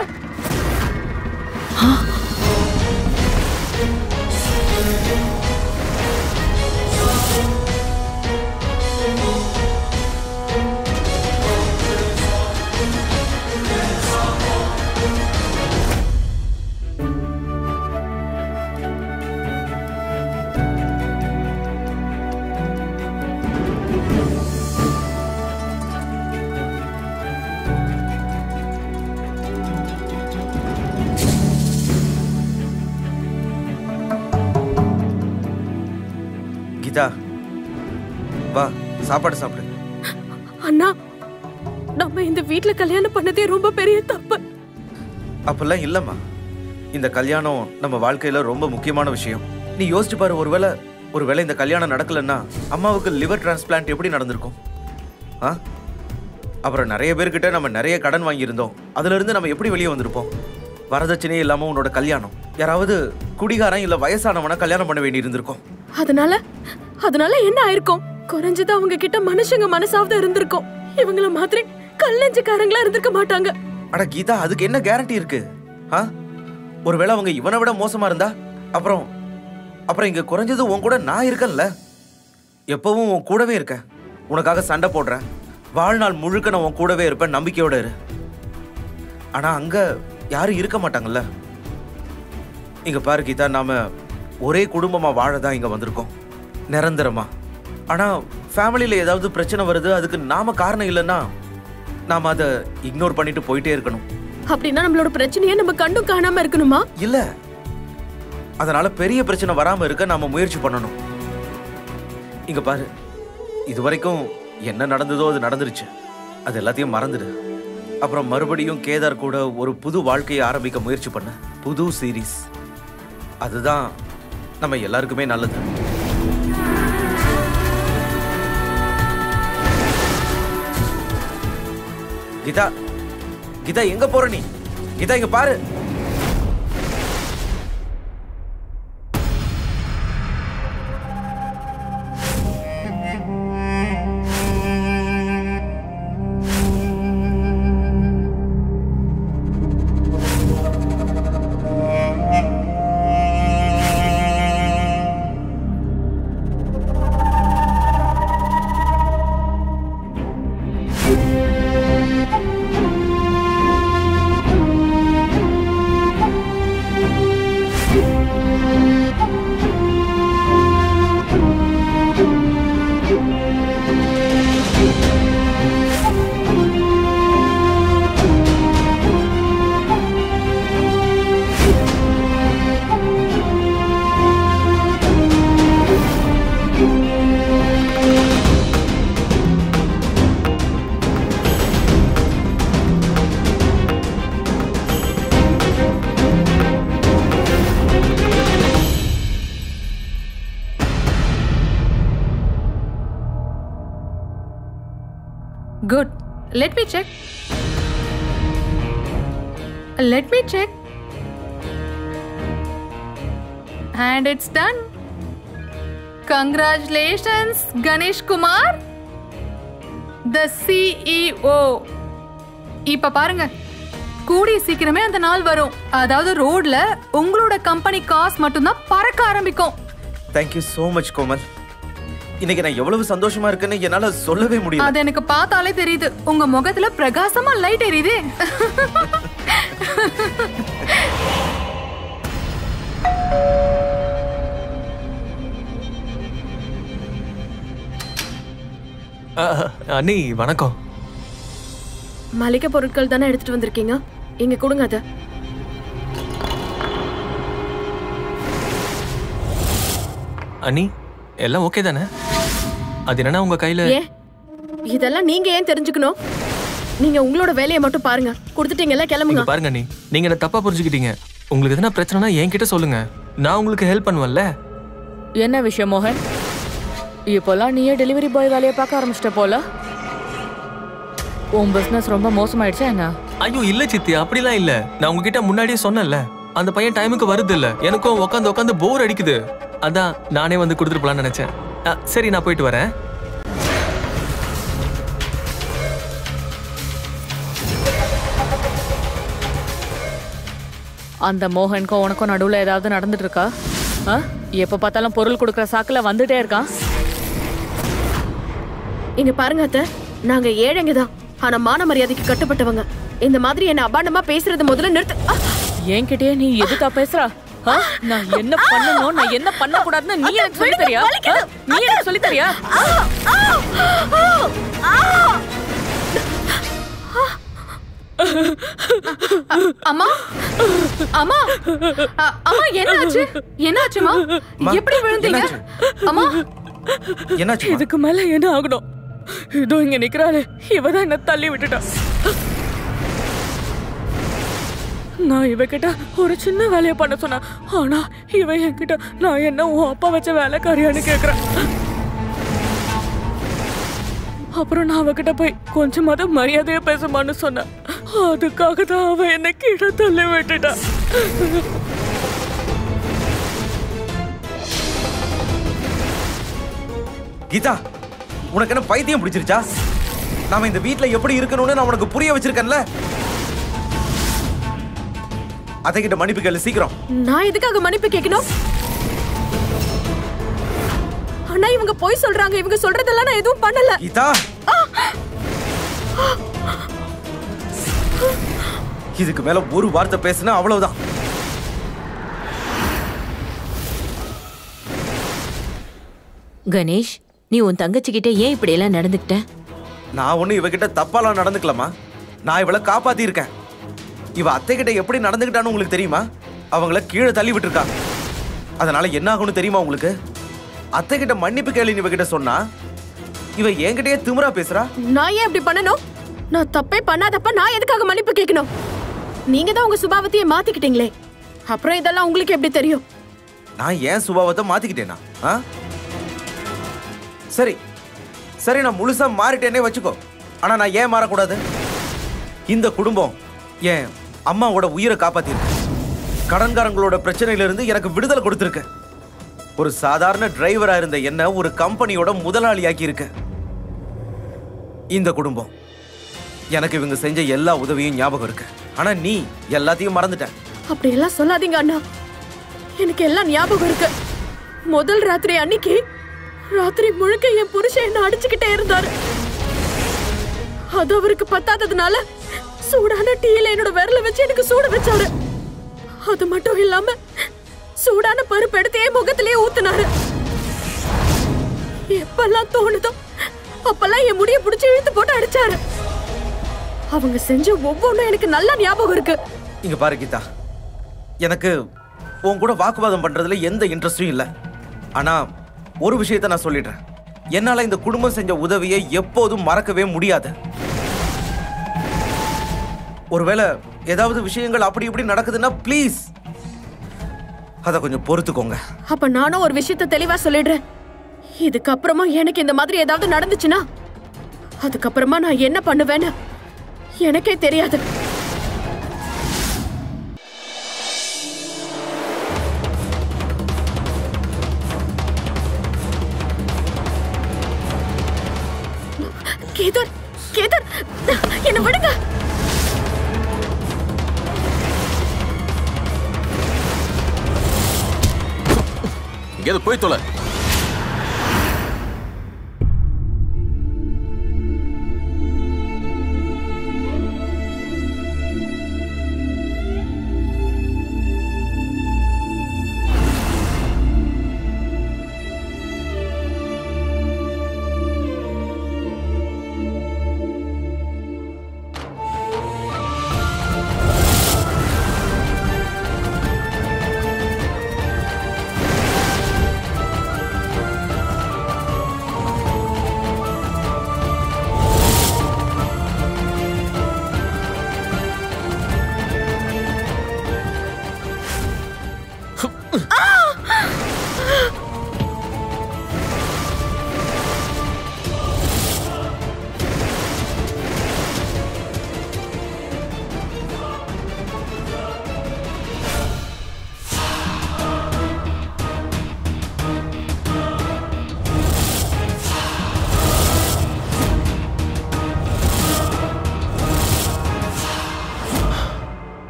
கீதா, வா சாப்பாடு சாப்பிடு. அண்ணா, நம்ம இந்த வீட்ல கல்யாணம் பண்ணதே ரொம்ப பெரிய தப்பு. அப்பெல்லாம் இல்லம்மா. இந்த கல்யாணம் நம்ம வாழ்க்கையில ரொம்ப முக்கியமான விஷயம். நீ யோசிச்சு பாரு, ஒருவேளை இந்த கல்யாணம் நடக்கலன்னா அம்மாவுக்கு லிவர் டிரான்ஸ்பிளான்ட் எப்படி நடந்திருக்கும்? அப்புறம் நிறைய பேர்கிட்ட நம்ம நிறைய கடன் வாங்கியிருந்தோம். அதுல இருந்து நம்ம எப்படி வெளியே வந்திருப்போம்? வரதட்சணையே இல்லாம உன்னோட கல்யாணம். யாராவது குடிகாரன் இல்ல வயசானவன கல்யாணம் பண்ண வேண்டி இருந்திருக்கும். அதனால என்ன ஆயிருக்கும்? குறைஞ்சது அவங்க கிட்ட மனுஷங்க மனசாவது இருந்திருக்கும். இவங்கள மாதிரி கல்லஞ்சிக்காரங்களா இருந்திருக்க மாட்டாங்க. அட கீதா, அதுக்கு என்ன கேரண்டி இருக்கு? ஒருவேளை அவங்க இவனை விட மோசமா இருந்தா அப்புறம் இங்க குறைஞ்சது உன் கூட நான் இருக்கேன்ல. எப்பவும் உன் கூடவே இருக்கேன், உனக்காக சண்டை போடுறேன், வாழ்நாள் முழுக்க நான் உன் கூடவே இருப்பேன், நம்பிக்கையோட இரு. ஆனா அங்க யாரும் இருக்க மாட்டாங்கல்ல. இங்க பாரு கீதா, நாம ஒரே குடும்பமா வாழதான் இங்க வந்திருக்கோம், நிரந்தரமா. ஆனா ஃபேமிலியில ஏதாவது பிரச்சனை வருது, அதுக்கு நாம காரணம் இல்லைன்னா நாம அதை இக்னோர் பண்ணிட்டு போயிட்டே இருக்கணும். அப்படின்னா நம்மளோட பிரச்சனையை நம்ம கண்டும் காணாம இருக்கணுமா? இல்ல, அதனால பெரிய பிரச்சனை வராம இருக்க நாம முயற்சி பண்ணணும். இங்க பாரு, இதுவரைக்கும் என்ன நடந்ததோ அது நடந்துருச்சு, அது எல்லாத்தையும் மறந்துடு. அப்புறம் மறுபடியும் கேதார் கூட ஒரு புது வாழ்க்கையை ஆரம்பிக்க முயற்சி பண்ண, புது சீரீஸ். அதுதான் நம்ம எல்லாருக்குமே நல்லது. கீதா, கீதா எங்க போற நீ? கீதா இங்க பாரு. Good. Let me check. Let me check. And it's done. Congratulations, Ganesh Kumar, the CEO. இப்ப பாருங்க, கூடிய சீக்கிரமே அந்த நாள் வரும். அதாவது ரோட்ல உங்களோட கம்பெனி காஸ் மட்டும்தான் பறக்க ஆரம்பிக்கும். Thank you so much, Komal. இன்னைக்கு நான் எவ்வளவு சந்தோஷமா இருக்கேன்னு என்னால சொல்லவே முடியல. அது எனக்கு பார்த்தாலே தெரியுது. உங்க முகத்துல பிரகாசமா லைட் எரியுது. அண்ணி வணக்கம். மளிகை பொருட்கள் தானே எடுத்துட்டு வந்திருக்கீங்க, இங்க கொடுங்க அத. அண்ணி எல்லாம் ஓகே தானே? அது என்னன்னா உங்க கையில இதெல்லாம் நீங்க ஏன் தெரிஞ்சுக்கணும்? நீங்க உங்களோட வேலையை மட்டும் பாருங்க. கொடுத்துட்டீங்கல்ல, கிளம்புங்க. பாருங்க அண்ணி, நீங்க என்ன தப்பா புரிஞ்சுக்கிட்டீங்க. உங்களுக்கு எதனா பிரச்சனைனா என்கிட்ட சொல்லுங்க, நான் உங்களுக்கு ஹெல்ப் பண்ணுவேன்ல. என்ன விஷயம் மோகன்? இப்போலாம் நீயே டெலிவரி பாய் வேலையை பார்க்க ஆரம்பிச்சிட்ட போல. உன் பிசினஸ் ரொம்ப மோசமாயிடுச்சா என்ன? ஐயோ இல்ல சித்தி, அப்படிலாம் இல்ல. நான் உங்ககிட்ட முன்னாடியே சொன்னேன்ல, அந்த பையன் டைமுக்கு வருது இல்ல. எனக்கும் உட்காந்து உட்காந்து போர் அடிக்குது. அதான் நானே வந்து கொடுத்துட்டு போலான்னு நினைச்சேன். சரி, நான் போயிட்டு வரேன். அந்த மோகனுக்கும் உனக்கும் நடுவுல ஏதாவது நடந்துட்டு இருக்கா? எப்ப பார்த்தாலும் பொருள் கொடுக்கற சாக்குல வந்துட்டே இருக்கான். இங்க பாருங்க அத்தை, நாங்க ஏழைங்க தான், ஆனா மான மரியாதைக்கு கட்டுப்பட்டவங்க. இந்த மாதிரி என்ன அபாண்டமா பேசுறது முதல்ல நிறுத்து. என்கிட்டயே நீ எதுக்கா பேசுறா? நான் என்ன பண்ணணும், நான் என்ன பண்ண கூடாதுன்னு நீ எனக்கு சொல்லி தரியா? நீ எனக்கு சொல்லி தரியா? அம்மா, அம்மா, அம்மா, என்னாச்சு? என்னாச்சுமா? எப்படி விழுந்தீங்க? அம்மா, என்னாச்சு? இதுக்கு மேல என்ன ஆகணும்? இதோ இங்க நிக்கிறாளே, இவதான் என்ன தள்ளி விட்டுட்டா. நான் இவகிட்ட ஒரு சின்ன வேலையை பண்ண சொன்னேன், ஆனா இவன் என்கிட்ட நான் என்ன உன் அப்பா வச்ச வேலைக்காரியான்னு கேக்குறேன். அப்புறம் நான் அவகிட்ட போய் கொஞ்சமாவது மரியாதையா பேசுமான்னு சொன்னேன். அதுக்காக தான் அவன் என்ன கீழே தள்ளி விட்டுட்டா. கீதா, உனக்கு என்ன பைத்தியம் பிடிச்சிருச்சா? நாம இந்த வீட்ல எப்படி இருக்கணும்னு நான் உனக்கு புரிய வச்சிருக்கேன்ல. அதை கிட்ட மன்னிப்பு கேளு சீக்கிரம். நான் எதுக்காக மன்னிப்பு கேட்கணும்? ஆனா அண்ணா இவங்க போய் சொல்றாங்க. இவங்க சொல்றதெல்லாம் நான் எதுவும் பண்ணல. கீதா, இதுக்கு மேல ஒரு வார்த்தை பேசினா அவ்வளவுதான். கணேஷ், நீ உன் தங்கச்சி கிட்ட ஏன் இப்படி எல்லாம் நடந்துக்கிட்ட? நான் ஒண்ணு இவகிட்ட தப்பாலாம் நடந்துக்கலாமா? நான் இவளை காப்பாத்தி இருக்கேன். இவ அத்தை கிட்ட எப்படி நடந்துக்கிட்டான்னு உங்களுக்கு தெரியுமா? அவங்கள கீழே தள்ளி விட்டுருக்கா. அதனால என்ன ஆகும்னு தெரியுமா உங்களுக்கு? அத்தை கிட்ட மன்னிப்பு கேள்வி இவகிட்ட சொன்னா இவ என்கிட்டயே திமிரா பேசுறா. நான் ஏன் இப்படி பண்ணணும்? நான் தப்பே பண்ணாதப்ப நான் எதுக்காக மன்னிப்பு கேட்கணும்? நீங்க தான் உங்க சுபாவத்தையே மாத்திக்கிட்டீங்களே, அப்புறம் இதெல்லாம் உங்களுக்கு எப்படி தெரியும்? நான் ஏன் சுபாவத்தை மாத்திக்கிட்டேனா? சரி சரி, நான் முழுசா மாறிட்டேனே வச்சுக்கோ. ஆனா நான் ஏன் மாறக்கூடாது? இந்த குடும்பம் என் அம்மாவோட உயிரை காப்பாத்திருக்கு. கடன்காரங்களோட பிரச்சனையில இருந்து எனக்கு விடுதலை கொடுத்திருக்கு. ஒரு சாதாரண டிரைவரா இருந்த என்ன ஒரு கம்பெனியோட முதலாளியாக்கி இருக்கு. இந்த குடும்பம் எனக்கு இவங்க செஞ்ச எல்லா உதவியும் ஞாபகம் இருக்கு. ஆனா நீ எல்லாத்தையும் மறந்துட்ட. அப்படி எல்லாம் சொல்லாதீங்க அண்ணா. எனக்கு எல்லாம் ஞாபகம் இருக்கு. முதல் ராத்திரி அன்னைக்கு ராத்திரி முழுக்க என் புருஷன் என்ன அடிச்சுக்கிட்டே இருந்தாரு. அது அவருக்கு பத்தாததுனால சூடான டீல என்னோட விரல வச்சு எனக்கு சூட வச்சாரு. அது மட்டும் இல்லாம சூடான பருப்பு எடுத்து என் முகத்திலேயே ஊத்துனாரு. எப்பெல்லாம் தோணுதோ அப்பெல்லாம் என் முடிய பிடிச்சி இழுத்து போட்டு அடிச்சாரு. அவங்க செஞ்ச ஒவ்வொன்றும் எனக்கு நல்லா ஞாபகம் இருக்கு. இங்க பாரு கீதா, எனக்கு உன் கூட வாக்குவாதம் பண்றதுல எந்த இன்ட்ரெஸ்டும் இல்லை. ஆனா ஒரு விஷயத்தை நான் சொல்லிடுறேன். என்னால இந்த குடும்பம் செஞ்ச உதவியை எப்போதும் மறக்கவே முடியாது. ஒருவேளை ஏதாவது விஷயங்கள் அப்படி இப்படி நடக்குதுன்னா ப்ளீஸ் அத கொஞ்சம் பொறுத்துக்கோங்க. அப்ப நானும் ஒரு விஷயத்தை தெளிவா சொல்லிடுறேன். இதுக்கப்புறமா எனக்கு இந்த மாதிரி ஏதாவது நடந்துச்சுன்னா அதுக்கப்புறமா நான் என்ன பண்ணுவேன்னு எனக்கே தெரியாது. கேதர், கேதர், என்ன விடுங்க. எங்கேயாவது போய் தொலை.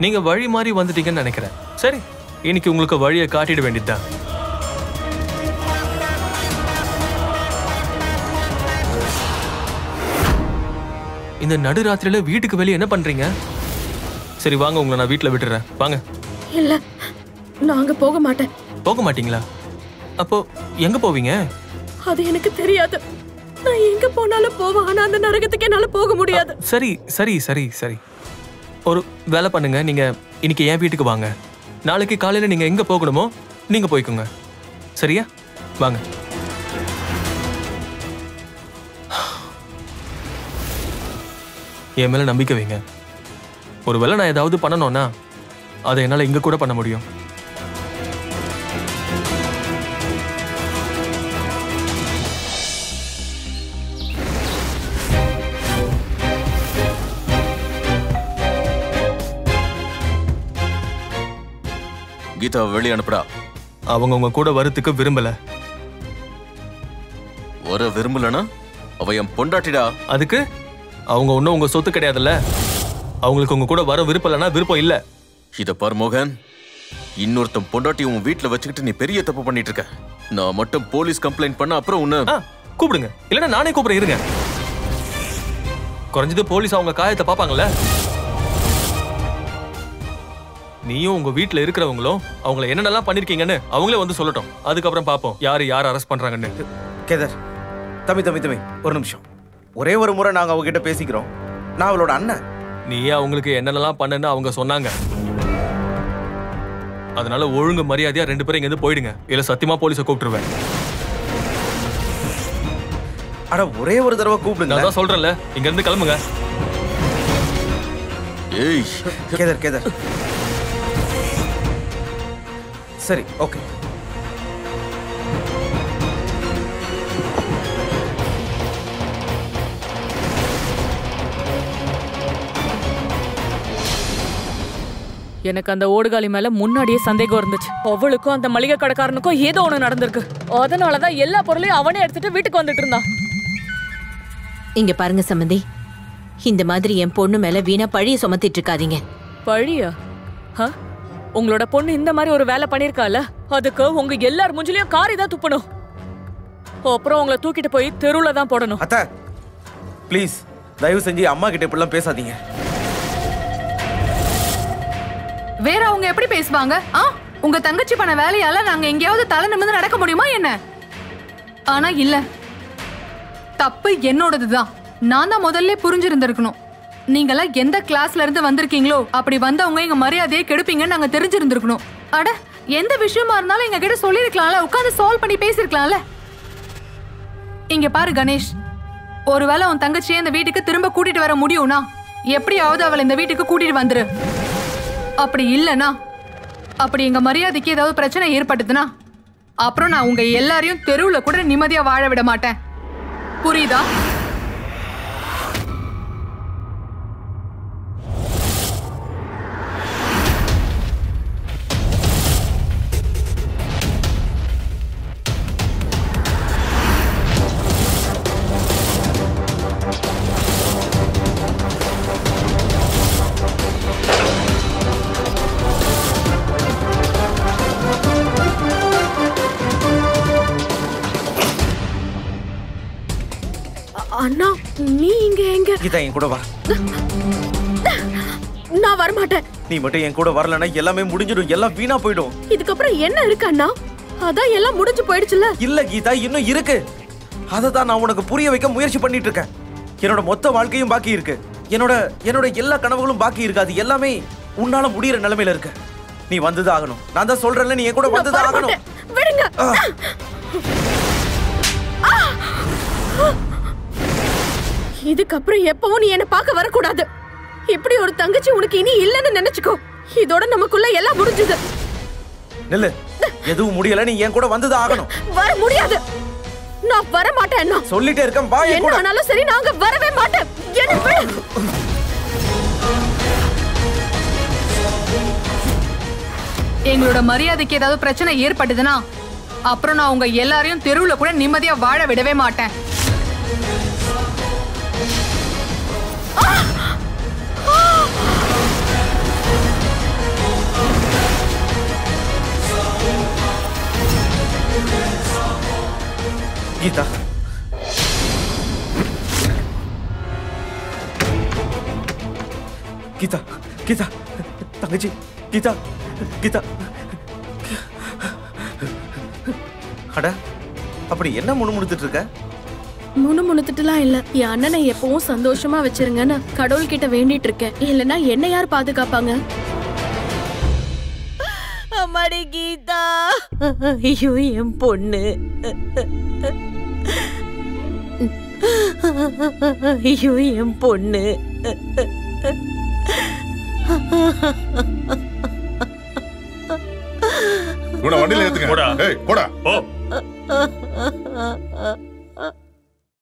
நீங்க வழி மாறி வந்துட்டீங்கன்னு நினைக்கிறேன். சரி, இன்னைக்கு உங்களுக்கு வழியை காட்டிட வேண்டியதுதான். இந்த நடுராத்திரியில வீட்டுக்கு வெளியே என்ன பண்றீங்க? சரி வாங்க, உங்களை நான் வீட்டுல விட்டுறேன். வாங்க. இல்ல, நாங்க போக மாட்டேன். போக மாட்டீங்களா? அப்போ எங்க போவீங்க? அது எனக்கு தெரியாது. நான் எங்க போனாலும் போவேன், ஆனா அந்த நரகத்துக்கு என்னால போக முடியாது. சரி சரி சரி சரி, ஒரு வேலை பண்ணுங்க. நீங்க இன்னைக்கு என் வீட்டுக்கு வாங்க. நாளைக்கு காலையில நீங்க எங்க போகணுமோ நீங்க போய்க்குங்க. சரியா? வாங்க. என் மேல நம்பிக்கை வைங்க. ஒருவேளை நான் ஏதாவது பண்ணணும்னா அதை என்னால இங்க கூட பண்ண முடியும். கீதா வெளியே அனுப்புடா. அவங்க உங்க கூட வரத்துக்கு விரும்பல. வர விரும்பலனா அவ என் பொண்டாட்டிடா. அதுக்கு அவங்க ஒன்னும் உங்க சொத்து கிடையாதுல்ல. அவங்களுக்கு உங்க கூட வர விருப்பம் இல்லைன்னா விருப்பம் இல்ல. இத பார் மோகன், இன்னொருத்தன் பொண்டாட்டி உன் வீட்டுல வச்சுக்கிட்டு நீ பெரிய தப்பு பண்ணிட்டு இருக்க. நான் மட்டும் போலீஸ் கம்ப்ளைண்ட் பண்ண அப்புறம் உன்னை கூப்பிடுங்க, இல்லன்னா நானே கூப்பிடுறேன். இருங்க, குறைஞ்சது போலீஸ் அவங்க காயத்தை பாப்பாங்கல்ல. நீயும் உங்க வீட்டுல இருக்கிறவங்களும் அவங்கள என்னென்னலாம் பண்ணிருக்கீங்கன்னு அவங்களே வந்து சொல்லட்டும். அதுக்கப்புறம் பாப்போம் யாரு யார் அரெஸ்ட் பண்றாங்கன்னு. கேதர், தம்பி ஒரு நிமிஷம். ஒரே ஒரு முறை நாங்க அவகிட்ட பேசிக்கிறோம். நான் அவளோட அண்ணன். நீ அவங்களுக்கு என்னென்னலாம் பண்ணன்னு அவங்க சொன்னாங்க. அதனால ஒழுங்கு மரியாதையா 2 பேரும் இங்க இருந்து போயிடுங்க, இல்ல சத்தியமா போலீஸை கூப்பிட்டுருவேன். அட ஒரே ஒரு தடவை கூப்பிடுங்க. நான் தான் சொல்றேன்ல, இங்க இருந்து கிளம்புங்க. ஏய் கேதர் சரி, ஓகே. எனக்கு அந்த ஓடுகாலி மேல முன்னாடியே சந்தேகம் இருந்துச்சு. அவளுக்கும் அந்த மளிகை கடைக்காரனுக்கும் ஏதோ ஒண்ணு நடந்திருக்கு. அதனாலதான் எல்லா பொருளையும் அவனே எடுத்துட்டு வீட்டுக்கு வந்துட்டு இருந்தான். இங்க பாருங்க சம்பந்தி, இந்த மாதிரி என் பொண்ணு மேல வீணா பழிய சுமத்திட்டு இருக்காதீங்க. பழியா? உங்களோட பொண்ணு இந்த மாதிரி ஒரு வேலை பண்ணிருக்கால, அதுக்கு உங்க எல்லார் மூஞ்சிலையும் காரி தான் துப்பணும். அப்புறம் உங்களை தூக்கிட்டு போய் தெருவுல தான் போடணும். அத்தை ப்ளீஸ் தயவு செஞ்சு அம்மா கிட்ட இப்படிலாம் பேசாதீங்க. வேற அவங்க எப்படி பேசுவாங்க? உங்க தங்கச்சி பண்ண வேலையால நாங்க எங்கேயாவது தலை நிமிர்ந்து நடக்க முடியுமா என்ன? ஆனா இல்ல, தப்பு என்னோடதுதான். நான் தான் முதல்ல புரிஞ்சிருந்திருக்கணும். நீங்களாம் எந்த கிளாஸ்ல இருந்து வந்திருக்கீங்களோ அப்படி வந்தவங்க எங்க மரியாதையை கெடுப்பீங்கன்னு நாங்க தெரிஞ்சிருந்திருக்கணும். அட, எந்த விஷயமா இருந்தாலும் எங்க கிட்ட சொல்லிருக்கலாம்ல, உட்காந்து சால்வ் பண்ணி பேசிருக்கலாம்ல. இங்க பாரு கணேஷ், ஒருவேளை உன் தங்கச்சியை இந்த வீட்டுக்கு திரும்ப கூட்டிட்டு வர முடியும்னா எப்படியாவது அவளை இந்த வீட்டுக்கு கூட்டிட்டு வந்துரு. அப்படி இல்லனா, அப்படி எங்க மரியாதைக்கு ஏதாவது பிரச்சனை ஏற்பட்டுதுன்னா அப்புறம் நான் உங்க எல்லாரையும் தெருவுல கூட நிம்மதியா வாழ விட மாட்டேன். புரியுதா? அண்ணா, நீ இங்க எங்க? கீதா, என் கூட வா. நான் வர மாட்டேன். நீ மட்டும் என் கூட வரலன்னா எல்லாமே முடிஞ்சிடும், எல்லாம் வீணா போயிடும். இதுக்கப்புறம் என்ன இருக்கு அண்ணா? அதான் எல்லாம் முடிஞ்சு போயிடுச்சுல. இல்ல கீதா, இன்னும் இருக்கு. அததான் நான் உனக்கு புரிய வைக்க முயற்சி பண்ணிட்டு இருக்கேன். என்னோட மொத்த வாழ்க்கையும் பாக்கி இருக்கு. என்னோட எல்லா கனவுகளும் பாக்கி இருக்கு. அது எல்லாமே உன்னால முடியற நிலைமையில இருக்கு. நீ வந்துதான் ஆகணும். நான் தான் சொல்றேன்ல, நீ என் கூட வந்துதான் ஆகணும். விடுங்க. இதுக்கப்புறம் எப்பவும் நீ என்ன பார்க்க வரக்கூடாது. இப்படி ஒரு தங்கச்சி உனக்கு இனி இல்லன்னு நினைச்சுக்கோ. இதோட நமக்குள்ள எல்லாம் முடிஞ்சது. நில்லு, எதுவும் முடியல. நீ என் கூட வந்துதான் ஆகணும். வர முடியாது. நான் வர மாட்டேன். நான் சொல்லிட்டே இருக்கேன், வா என் கூட. என்ன ஆனாலும் சரி, நாங்க வரவே மாட்டேன். என்ன விடு. எங்களோட மரியாதைக்கு ஏதாவது பிரச்சனை ஏற்பட்டதுன்னா அப்புறம் நான் உங்க எல்லாரையும் தெருவுல கூட நிம்மதியா வாழ விடவே மாட்டேன். கீதா, கீதா, கீதா, தங்கச்சி, கீதா, கீதா. அட, அப்படி என்ன முணுமுணுத்துட்டு இருக்க? முணுமுணுத்துட்டுலாம் இல்ல. என் அண்ணனை எப்பவும் சந்தோஷமா வச்சிருங்கன்னு கடவுள் கிட்ட வேண்டிட்டு இருக்கேன். இல்லனா என்ன யார் பாதுகாப்பாங்க? அம்மாடி கீதா, ஐயோ என் பொண்ணு, ஐயோ என் பொண்ணு. வண்டியில ஏத்துங்க. ஏய், போடா. ஓ